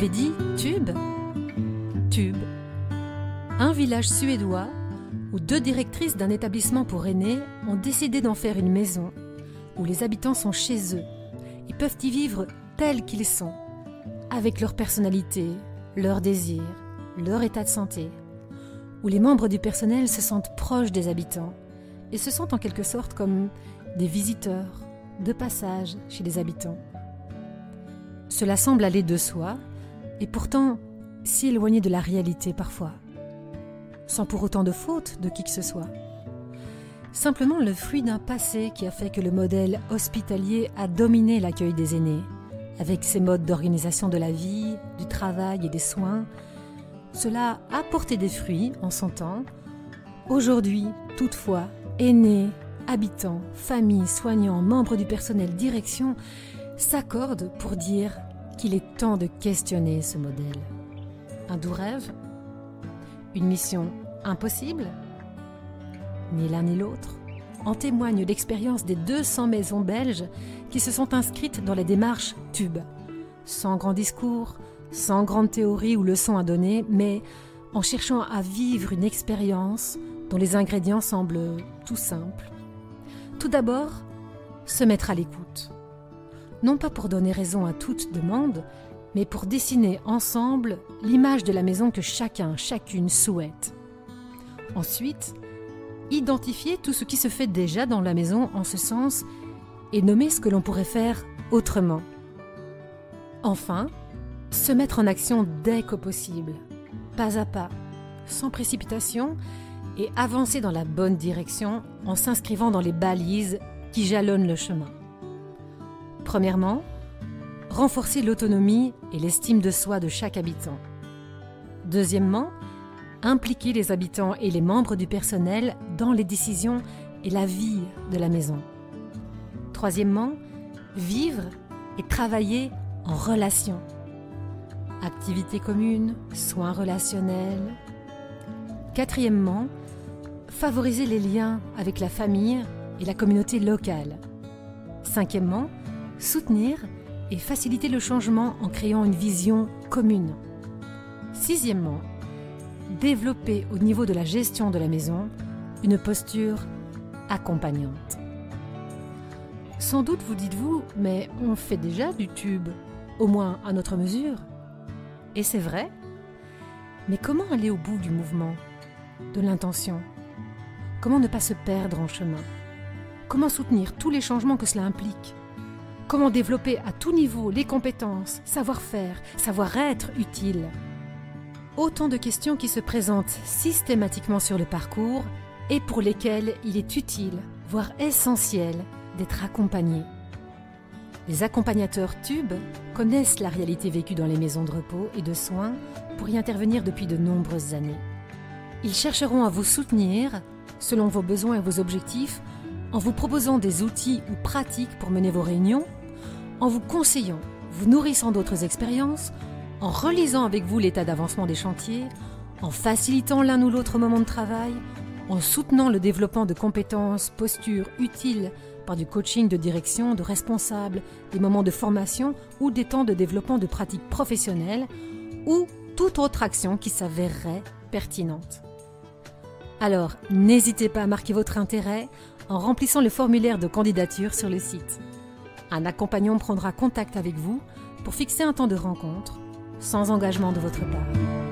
l'ai dit, Tube. Tube. Un village suédois où 2 directrices d'un établissement pour aînés ont décidé d'en faire une maison où les habitants sont chez eux. Ils peuvent y vivre tels qu'ils sont, avec leur personnalité, leurs désirs, leur état de santé, où les membres du personnel se sentent proches des habitants et se sentent en quelque sorte comme des visiteurs de passage chez les habitants. Cela semble aller de soi et pourtant si éloigné de la réalité parfois, sans pour autant de faute de qui que ce soit. Simplement le fruit d'un passé qui a fait que le modèle hospitalier a dominé l'accueil des aînés, avec ses modes d'organisation de la vie, du travail et des soins. Cela a porté des fruits en son temps. Aujourd'hui, toutefois, aînés, habitants, familles, soignants, membres du personnel, direction s'accordent pour dire qu'il est temps de questionner ce modèle. Un doux rêve? Une mission impossible? Ni l'un ni l'autre. En témoigne l'expérience des 200 maisons belges qui se sont inscrites dans la démarche Tube. Sans grand discours, sans grande théorie ou leçon à donner, mais en cherchant à vivre une expérience dont les ingrédients semblent tout simples. Tout d'abord, se mettre à l'écoute. Non pas pour donner raison à toute demande, mais pour dessiner ensemble l'image de la maison que chacun, chacune souhaite. Ensuite, identifier tout ce qui se fait déjà dans la maison en ce sens et nommer ce que l'on pourrait faire autrement. Enfin, se mettre en action dès que possible, pas à pas, sans précipitation et avancer dans la bonne direction en s'inscrivant dans les balises qui jalonnent le chemin. Premièrement, renforcer l'autonomie et l'estime de soi de chaque habitant. Deuxièmement, impliquer les habitants et les membres du personnel dans les décisions et la vie de la maison. Troisièmement, vivre et travailler en relation. Activités communes, soins relationnels. Quatrièmement, favoriser les liens avec la famille et la communauté locale. Cinquièmement, soutenir et faciliter le changement en créant une vision commune. Sixièmement, développer au niveau de la gestion de la maison une posture accompagnante. Sans doute vous dites-vous, mais on fait déjà du tube, au moins à notre mesure. Et c'est vrai, mais comment aller au bout du mouvement, de l'intention? Comment ne pas se perdre en chemin? Comment soutenir tous les changements que cela implique? Comment développer à tout niveau les compétences, savoir-faire, savoir-être utiles? Autant de questions qui se présentent systématiquement sur le parcours et pour lesquelles il est utile, voire essentiel, d'être accompagné. Les accompagnateurs Tube connaissent la réalité vécue dans les maisons de repos et de soins pour y intervenir depuis de nombreuses années. Ils chercheront à vous soutenir selon vos besoins et vos objectifs en vous proposant des outils ou pratiques pour mener vos réunions, en vous conseillant, vous nourrissant d'autres expériences, en relisant avec vous l'état d'avancement des chantiers, en facilitant l'un ou l'autre moment de travail, en soutenant le développement de compétences, postures utiles par du coaching de direction, de responsables, des moments de formation ou des temps de développement de pratiques professionnelles ou toute autre action qui s'avérerait pertinente. Alors, n'hésitez pas à marquer votre intérêt en remplissant le formulaire de candidature sur le site. Un accompagnant prendra contact avec vous pour fixer un temps de rencontre, sans engagement de votre part.